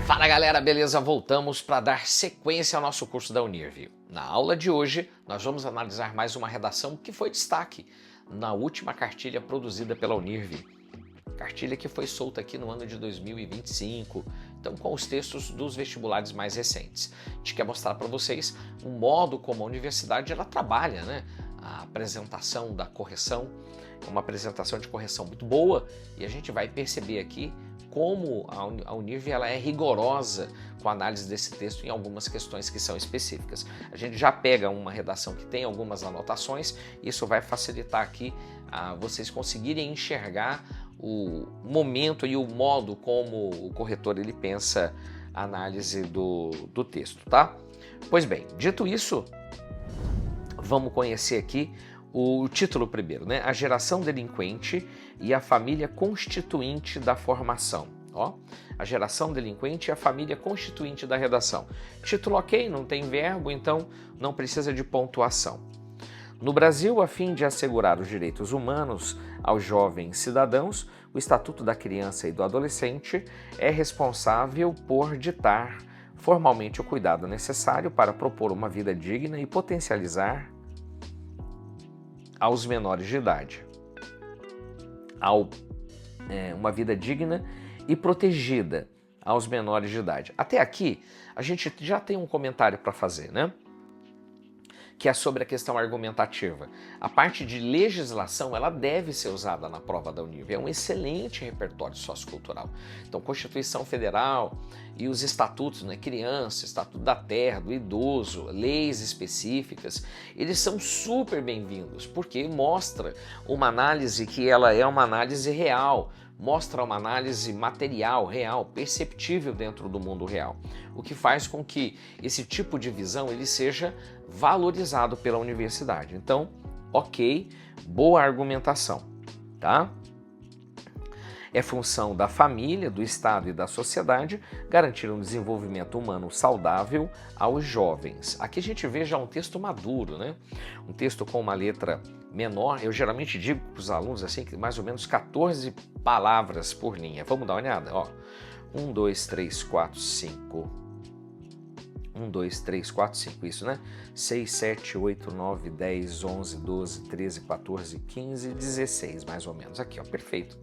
Fala galera, beleza? Voltamos para dar sequência ao nosso curso da Unirv. Na aula de hoje, nós vamos analisar mais uma redação que foi destaque na última cartilha produzida pela Unirv. Cartilha que foi solta aqui no ano de 2025, então com os textos dos vestibulares mais recentes. A gente quer mostrar para vocês o modo como a universidade ela trabalha, né? A apresentação da correção, é uma apresentação de correção muito boa e a gente vai perceber aqui como a Unirv ela é rigorosa com a análise desse texto em algumas questões que são específicas. A gente já pega uma redação que tem algumas anotações, isso vai facilitar aqui vocês conseguirem enxergar o momento e o modo como o corretor ele pensa a análise do texto, tá? Pois bem, dito isso, vamos conhecer aqui o título primeiro, né? A geração delinquente e a família constituinte da formação. Ó, a geração delinquente e a família constituinte da redação. Título ok, não tem verbo, então não precisa de pontuação. No Brasil, a fim de assegurar os direitos humanos aos jovens cidadãos, o Estatuto da Criança e do Adolescente é responsável por ditar formalmente o cuidado necessário para propor uma vida digna e potencializar aos menores de idade. Uma vida digna e protegida aos menores de idade. Até aqui, a gente já tem um comentário para fazer, né? Que é sobre a questão argumentativa. A parte de legislação, ela deve ser usada na prova da Unirv. É um excelente repertório sociocultural. Então, Constituição Federal e os estatutos, né, criança, Estatuto da Terra, do idoso, leis específicas, eles são super bem-vindos, porque mostra uma análise que ela é uma análise real, mostra uma análise material, real, perceptível dentro do mundo real, o que faz com que esse tipo de visão ele seja valorizado pela universidade. Então, ok, boa argumentação, tá? É função da família, do Estado e da sociedade garantir um desenvolvimento humano saudável aos jovens. Aqui a gente vê já um texto maduro, né? Um texto com uma letra menor. Eu geralmente digo para os alunos assim, que mais ou menos 14 palavras por linha. Vamos dar uma olhada? Ó, 1, 2, 3, 4, 5. 1, 2, 3, 4, 5, isso, né? 6, 7, 8, 9, 10, 11, 12, 13, 14, 15, 16, mais ou menos. Aqui, ó, perfeito.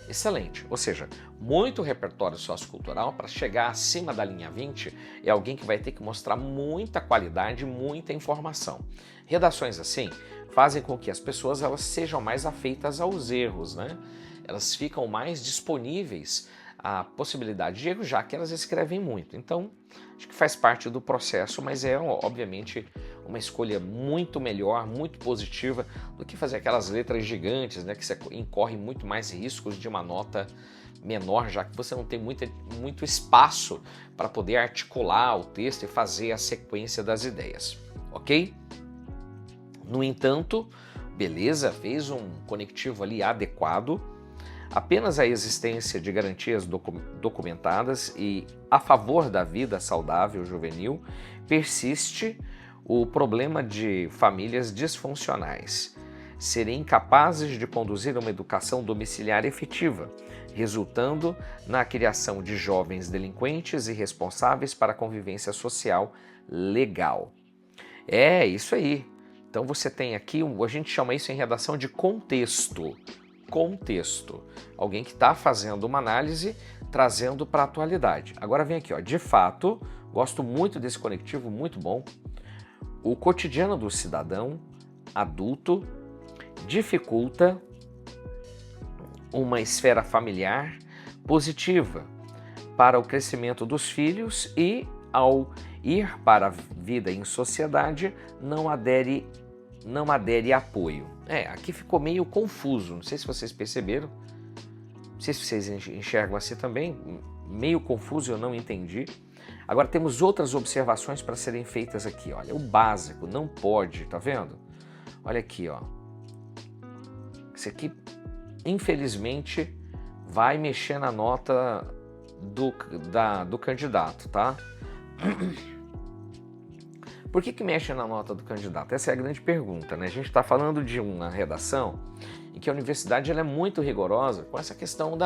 Excelente, ou seja, muito repertório sociocultural para chegar acima da linha 20 é alguém que vai ter que mostrar muita qualidade, muita informação. Redações assim fazem com que as pessoas elas sejam mais afeitas aos erros, né? Elas ficam mais disponíveis à possibilidade de erro, já que elas escrevem muito. Então, acho que faz parte do processo, mas é, obviamente, uma escolha muito melhor, muito positiva do que fazer aquelas letras gigantes, né, que você incorre muito mais riscos de uma nota menor, já que você não tem muito espaço para poder articular o texto e fazer a sequência das ideias, ok? No entanto, beleza, fez um conectivo ali adequado. Apenas a existência de garantias documentadas e a favor da vida saudável juvenil persiste o problema de famílias disfuncionais serem incapazes de conduzir uma educação domiciliar efetiva, resultando na criação de jovens delinquentes e responsáveis para a convivência social legal. É isso aí. Então você tem aqui, a gente chama isso em redação de contexto. Contexto. Alguém que está fazendo uma análise, trazendo para a atualidade. Agora vem aqui, ó. De fato, gosto muito desse conectivo, muito bom. O cotidiano do cidadão adulto dificulta uma esfera familiar positiva para o crescimento dos filhos e, ao ir para a vida em sociedade, não adere apoio. Aqui ficou meio confuso, não sei se vocês perceberam, não sei se vocês enxergam assim também, meio confuso, eu não entendi. Agora temos outras observações para serem feitas aqui, olha, o básico, não pode, tá vendo? Olha aqui, ó. Isso aqui, infelizmente, vai mexer na nota do candidato, tá? Por que mexe na nota do candidato? Essa é a grande pergunta, né? A gente está falando de uma redação em que a universidade ela é muito rigorosa com essa questão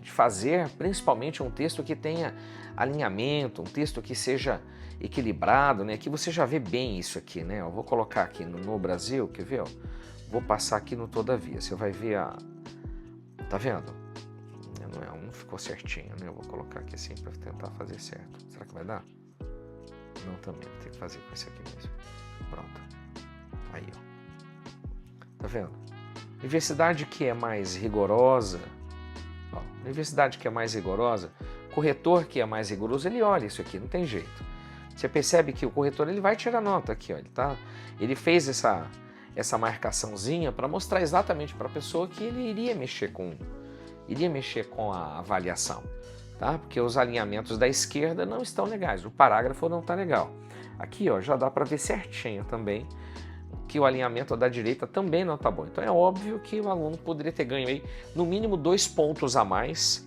de fazer principalmente um texto que tenha alinhamento, um texto que seja equilibrado, né? Aqui você já vê bem isso aqui, né? Eu vou colocar aqui no Brasil, quer ver? Ó? Vou passar aqui no Todavia, você vai ver a... Tá vendo? Não ficou certinho, né? Eu vou colocar aqui assim para tentar fazer certo. Será que vai dar? Não, também, vou ter que fazer com esse aqui mesmo. Pronto. Aí, ó. Tá vendo? Universidade que é mais rigorosa, ó, universidade que é mais rigorosa, corretor que é mais rigoroso, ele olha isso aqui, não tem jeito. Você percebe que o corretor ele vai tirar nota aqui, ó, ele fez essa marcaçãozinha para mostrar exatamente para a pessoa que ele iria mexer com a avaliação, tá? Porque os alinhamentos da esquerda não estão legais, o parágrafo não está legal. Aqui, ó, já dá para ver certinho também que o alinhamento da direita também não está bom. Então é óbvio que o aluno poderia ter ganho aí no mínimo 2 pontos a mais,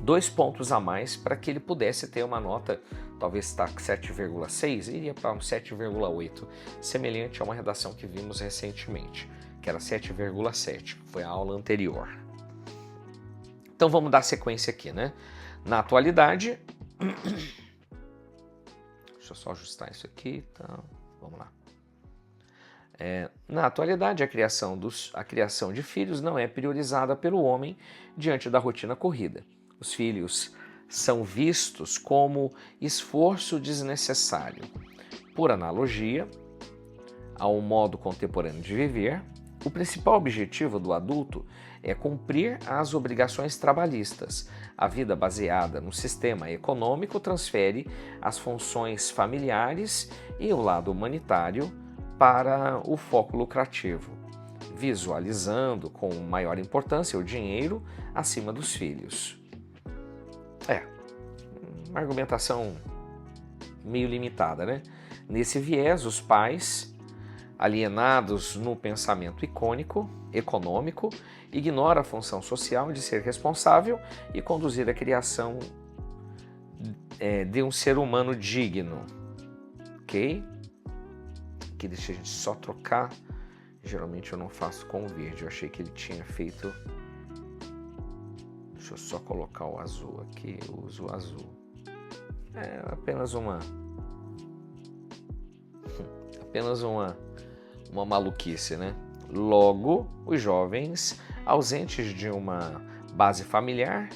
2 pontos a mais para que ele pudesse ter uma nota, talvez está 7,6, iria para um 7,8, semelhante a uma redação que vimos recentemente, que era 7,7, foi a aula anterior. Então vamos dar sequência aqui, né? Na atualidade, deixa eu só ajustar isso aqui, tá? Vamos lá. Na atualidade, a criação de filhos não é priorizada pelo homem diante da rotina corrida. Os filhos são vistos como esforço desnecessário. Por analogia ao modo contemporâneo de viver, o principal objetivo do adulto é cumprir as obrigações trabalhistas. A vida baseada no sistema econômico transfere as funções familiares e o lado humanitário para o foco lucrativo, visualizando com maior importância o dinheiro acima dos filhos. Uma argumentação meio limitada, né? Nesse viés, os pais, alienados no pensamento econômico, ignoram a função social de ser responsável e conduzir a criação de um ser humano digno. Ok? Aqui deixa a gente só trocar. Geralmente eu não faço com o verde. Eu achei que ele tinha feito... Deixa eu só colocar o azul aqui. Eu uso o azul. É apenas uma maluquice, né? Logo, os jovens ausentes de uma base familiar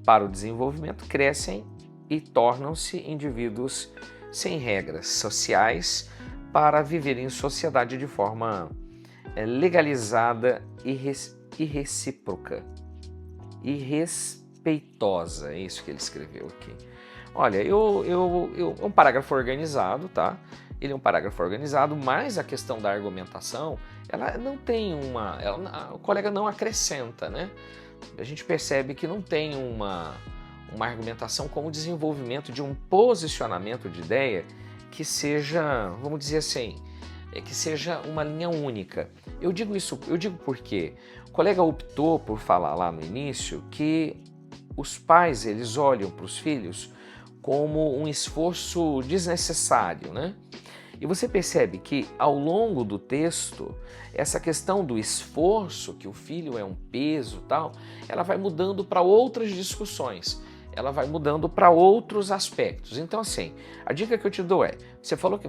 para o desenvolvimento crescem e tornam-se indivíduos sem regras sociais para viver em sociedade de forma legalizada e recíproca e respeitosa. É isso que ele escreveu aqui. Olha, é um parágrafo organizado, tá? Ele é um parágrafo organizado, mas a questão da argumentação, ela não tem o colega não acrescenta, né? A gente percebe que não tem uma argumentação como o desenvolvimento de um posicionamento de ideia que seja, vamos dizer assim, que seja uma linha única. Eu digo porque o colega optou por falar lá no início que os pais, eles olham para os filhos como um esforço desnecessário, né? E você percebe que ao longo do texto, essa questão do esforço, que o filho é um peso e tal, ela vai mudando para outras discussões, ela vai mudando para outros aspectos. Então assim, a dica que eu te dou é, você falou que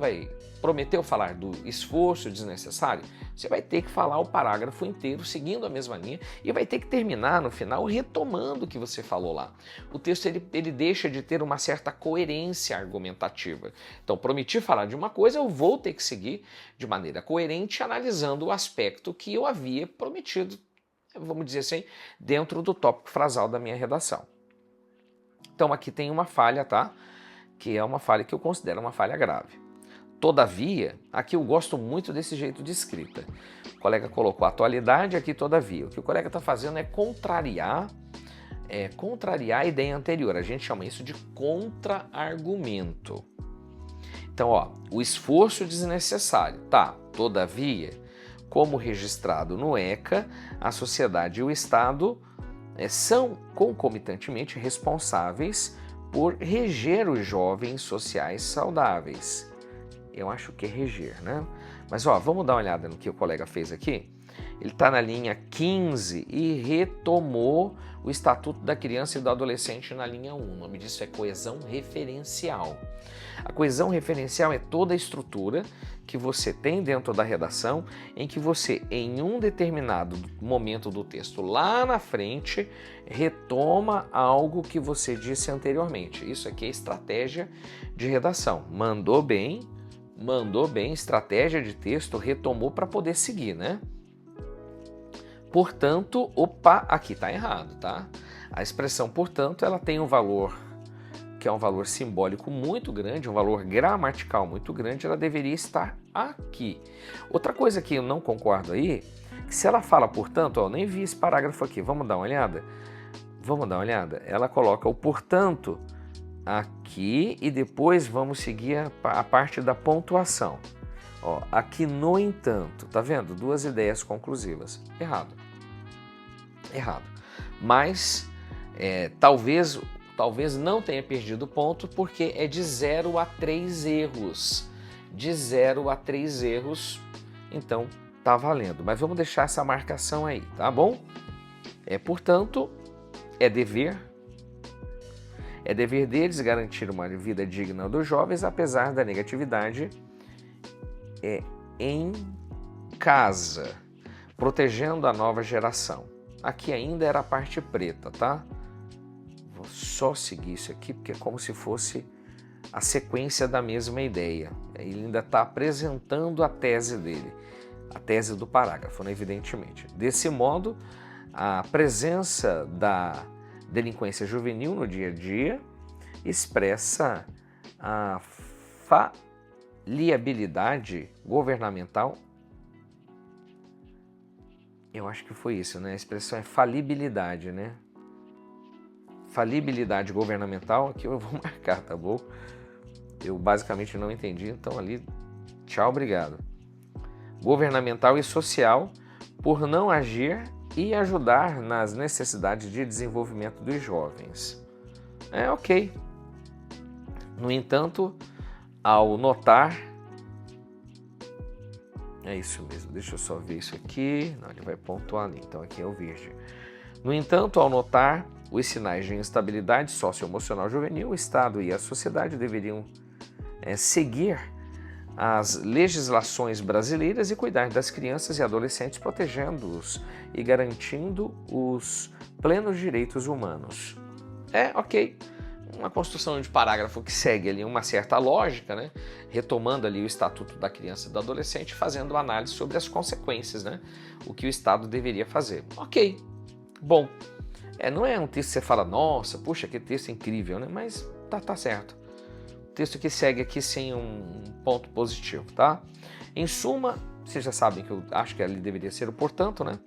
prometeu falar do esforço desnecessário, você vai ter que falar o parágrafo inteiro seguindo a mesma linha e vai ter que terminar no final retomando o que você falou lá. O texto ele deixa de ter uma certa coerência argumentativa. Então, prometi falar de uma coisa, eu vou ter que seguir de maneira coerente analisando o aspecto que eu havia prometido, vamos dizer assim, dentro do tópico frasal da minha redação. Então aqui tem uma falha, tá? Que é uma falha que eu considero uma falha grave. Todavia, aqui eu gosto muito desse jeito de escrita. O colega colocou atualidade aqui, todavia. O que o colega está fazendo é contrariar a ideia anterior. A gente chama isso de contra-argumento. Então, ó, o esforço desnecessário. Tá, todavia, como registrado no ECA, a sociedade e o Estado são concomitantemente responsáveis por reger os jovens sociais saudáveis. Eu acho que é reger, né? Mas ó, vamos dar uma olhada no que o colega fez aqui. Ele está na linha 15 e retomou o Estatuto da Criança e do Adolescente na linha 1. O nome disso é coesão referencial. A coesão referencial é toda a estrutura que você tem dentro da redação, em que você, em um determinado momento do texto lá na frente, retoma algo que você disse anteriormente. Isso aqui é estratégia de redação. Mandou bem, estratégia de texto, retomou para poder seguir, né? Portanto, opa, aqui está errado, tá? A expressão portanto, ela tem um valor que é um valor simbólico muito grande, um valor gramatical muito grande, ela deveria estar aqui. Outra coisa que eu não concordo aí, que se ela fala portanto, ó, eu nem vi esse parágrafo aqui, vamos dar uma olhada? Vamos dar uma olhada? Ela coloca o portanto aqui e depois vamos seguir a parte da pontuação. Ó, aqui no entanto, tá vendo? Duas ideias conclusivas. Errado. Mas talvez não tenha perdido ponto porque é de 0 a 3 erros. De 0 a 3 erros, então tá valendo. Mas vamos deixar essa marcação aí, tá bom? Portanto, é dever deles garantir uma vida digna dos jovens, apesar da negatividade em casa, protegendo a nova geração. Aqui ainda era a parte preta, tá? Vou só seguir isso aqui, porque é como se fosse a sequência da mesma ideia. Ele ainda está apresentando a tese dele, a tese do parágrafo, né, evidentemente. Desse modo, a presença da delinquência juvenil no dia a dia expressa a falibilidade governamental. Eu acho que foi isso, né? A expressão é falibilidade, né? Falibilidade governamental, aqui eu vou marcar, tá bom? Eu basicamente não entendi, então ali, tchau, obrigado. Governamental e social por não agir e ajudar nas necessidades de desenvolvimento dos jovens. Ok. No entanto, ao notar... É isso mesmo, deixa eu só ver isso aqui. Não, ele vai pontuar ali, então aqui é o verde. No entanto, ao notar os sinais de instabilidade socioemocional juvenil, o Estado e a sociedade deveriam seguir as legislações brasileiras e cuidar das crianças e adolescentes, protegendo-os e garantindo os plenos direitos humanos. Ok. Uma construção de parágrafo que segue ali uma certa lógica, né? Retomando ali o Estatuto da Criança e do Adolescente, fazendo análise sobre as consequências, né? O que o Estado deveria fazer. Ok, bom. Não é um texto que você fala, nossa, puxa, que texto incrível, né? Mas tá certo. O texto que segue aqui sem um ponto positivo, tá? Em suma, vocês já sabem que eu acho que ali deveria ser o portanto, né?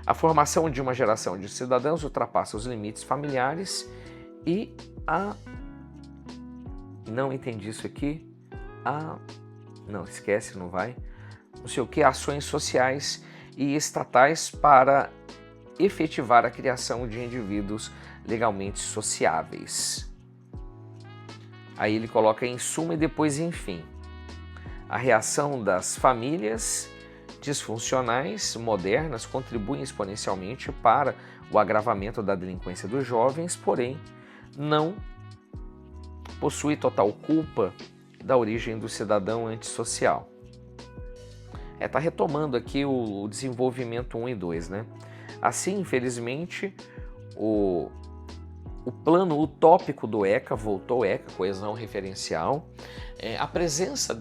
A formação de uma geração de cidadãos ultrapassa os limites familiares e não entendi isso aqui. Não, esquece, não vai. Não sei o que, ações sociais e estatais para efetivar a criação de indivíduos legalmente sociáveis. Aí ele coloca em suma e depois enfim. A reação das famílias disfuncionais modernas contribuem exponencialmente para o agravamento da delinquência dos jovens, porém não possui total culpa da origem do cidadão antissocial. Tá retomando aqui o desenvolvimento 1 e 2, né? Assim, infelizmente, o plano utópico do ECA, voltou ECA, coesão referencial, a presença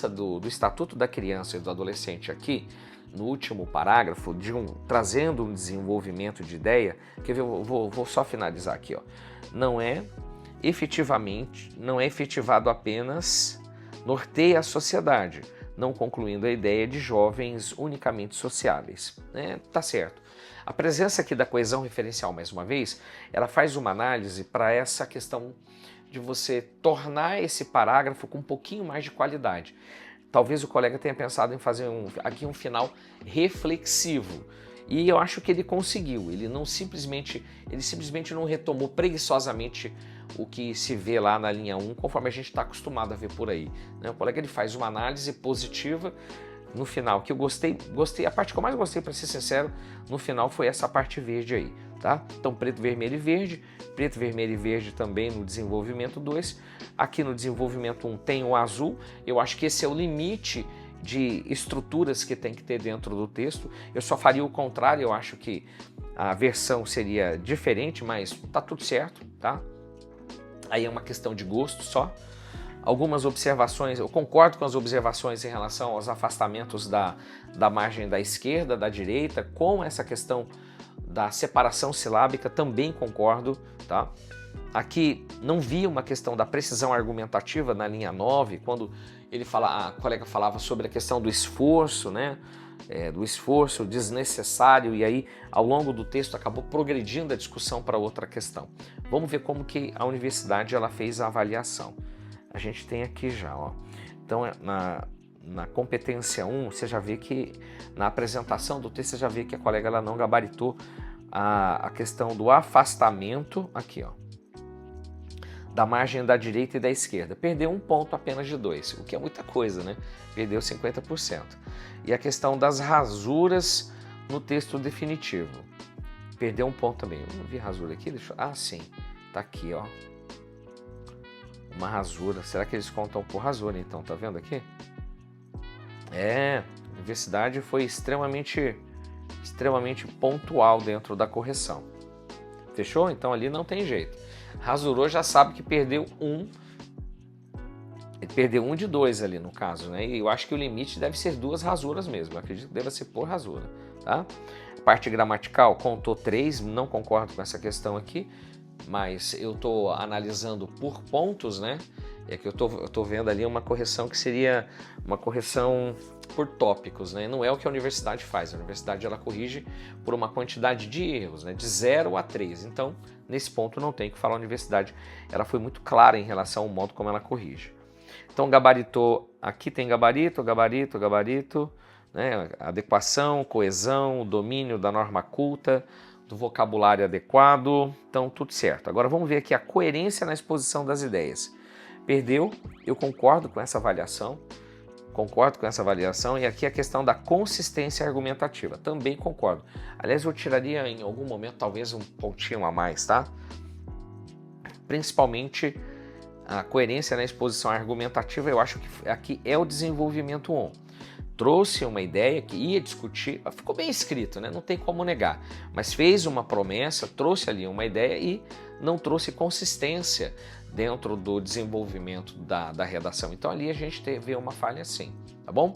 do Estatuto da Criança e do Adolescente aqui, no último parágrafo, trazendo um desenvolvimento de ideia, que eu vou só finalizar aqui, ó. Não é efetivado apenas, norteia a sociedade, não concluindo a ideia de jovens unicamente sociáveis. Tá certo. A presença aqui da coesão referencial, mais uma vez, ela faz uma análise para essa questão de você tornar esse parágrafo com um pouquinho mais de qualidade. Talvez o colega tenha pensado em fazer aqui um final reflexivo. E eu acho que ele conseguiu. Ele simplesmente não retomou preguiçosamente o que se vê lá na linha 1, conforme a gente está acostumado a ver por aí, né? O colega ele faz uma análise positiva no final, que eu gostei, a parte que eu mais gostei, para ser sincero, no final foi essa parte verde aí, tá? Então preto, vermelho e verde também no desenvolvimento 2. Aqui no desenvolvimento 1 tem o azul. Eu acho que esse é o limite de estruturas que tem que ter dentro do texto. Eu só faria o contrário, eu acho que a versão seria diferente, mas tá tudo certo, tá? Aí é uma questão de gosto só. Algumas observações, eu concordo com as observações em relação aos afastamentos da margem da esquerda, da direita, com essa questão da separação silábica, também concordo, tá? Aqui não vi uma questão da precisão argumentativa na linha 9, quando a colega falava sobre a questão do esforço, né? Do esforço desnecessário, e aí ao longo do texto acabou progredindo a discussão para outra questão. Vamos ver como que a universidade ela fez a avaliação. A gente tem aqui já, ó. Então, na competência 1, você já vê que na apresentação do texto, você já vê que a colega ela não gabaritou a questão do afastamento, aqui, ó, da margem da direita e da esquerda. Perdeu um ponto apenas de 2, o que é muita coisa, né? Perdeu 50%. E a questão das rasuras no texto definitivo. Perdeu um ponto também. Eu não vi rasura aqui, sim, tá aqui, ó. Uma rasura. Será que eles contam por rasura, então? Tá vendo aqui? A universidade foi extremamente pontual dentro da correção. Fechou? Então ali não tem jeito. Rasurou, já sabe que perdeu um. Ele perdeu um de 2 ali no caso, né? E eu acho que o limite deve ser 2 rasuras mesmo. Eu acredito que deva ser por rasura, tá? A parte gramatical contou 3, não concordo com essa questão aqui. Mas eu estou analisando por pontos, né? É que eu tô vendo ali uma correção que seria uma correção por tópicos, né? Não é o que a universidade faz. A universidade ela corrige por uma quantidade de erros, né? De 0 a 3. Então, nesse ponto não tem o que falar. A universidade ela foi muito clara em relação ao modo como ela corrige. Então, gabaritou. Aqui tem gabarito, né? Adequação, coesão, domínio da norma culta, do vocabulário adequado, então tudo certo. Agora vamos ver aqui a coerência na exposição das ideias. Perdeu, eu concordo com essa avaliação, e aqui a questão da consistência argumentativa, também concordo. Aliás, eu tiraria em algum momento talvez um pontinho a mais, tá? Principalmente a coerência na exposição argumentativa, eu acho que aqui é o desenvolvimento 1. Trouxe uma ideia que ia discutir, ficou bem escrito, né? Não tem como negar, mas fez uma promessa, trouxe ali uma ideia e não trouxe consistência dentro do desenvolvimento da redação. Então ali a gente vê uma falha assim, tá bom?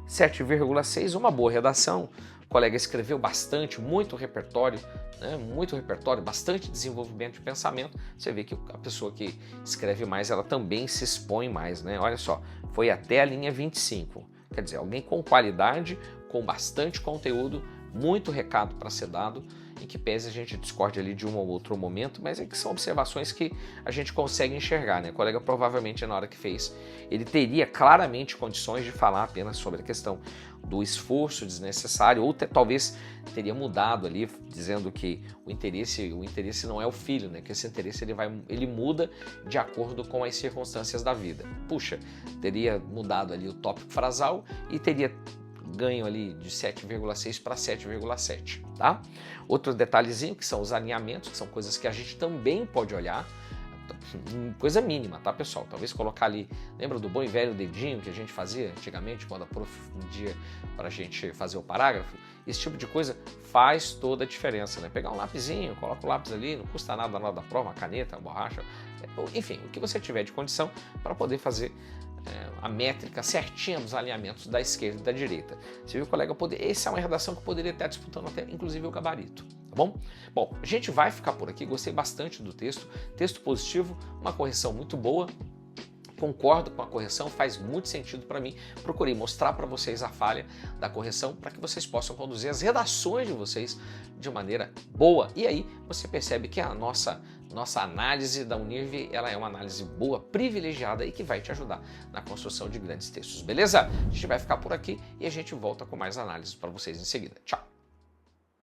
7,6, uma boa redação. O colega escreveu bastante, muito repertório, né? Muito repertório, bastante desenvolvimento de pensamento. Você vê que a pessoa que escreve mais, ela também se expõe mais, né? Olha só, foi até a linha 25. Quer dizer, alguém com qualidade, com bastante conteúdo, muito recado para ser dado, em que pese a gente discorde ali de um ou outro momento, mas é que são observações que a gente consegue enxergar, né? O colega provavelmente na hora que fez, ele teria claramente condições de falar apenas sobre a questão do esforço desnecessário, ou talvez teria mudado ali, dizendo que o interesse não é o filho, né? Que esse interesse ele muda de acordo com as circunstâncias da vida. Puxa, teria mudado ali o tópico frasal e teria ganho ali de 7,6 para 7,7, tá? Outro detalhezinho que são os alinhamentos, que são coisas que a gente também pode olhar, coisa mínima, tá, pessoal? Talvez colocar ali, lembra do bom e velho dedinho que a gente fazia antigamente, quando a prof pedia para a gente fazer o parágrafo? Esse tipo de coisa faz toda a diferença, né? Pegar um lapisinho, coloca o lápis ali, não custa nada na hora da prova, uma caneta, uma borracha, enfim, o que você tiver de condição para poder fazer a métrica certinha dos alinhamentos da esquerda e da direita. Você viu, colega? Essa é uma redação que poderia estar disputando até, inclusive, o gabarito, tá bom? Bom, a gente vai ficar por aqui. Gostei bastante do texto positivo, uma correção muito boa. Concordo com a correção, faz muito sentido para mim. Procurei mostrar para vocês a falha da correção para que vocês possam conduzir as redações de vocês de maneira boa. E aí você percebe que a nossa análise da Unirv, ela é uma análise boa, privilegiada e que vai te ajudar na construção de grandes textos, beleza? A gente vai ficar por aqui e a gente volta com mais análises para vocês em seguida. Tchau!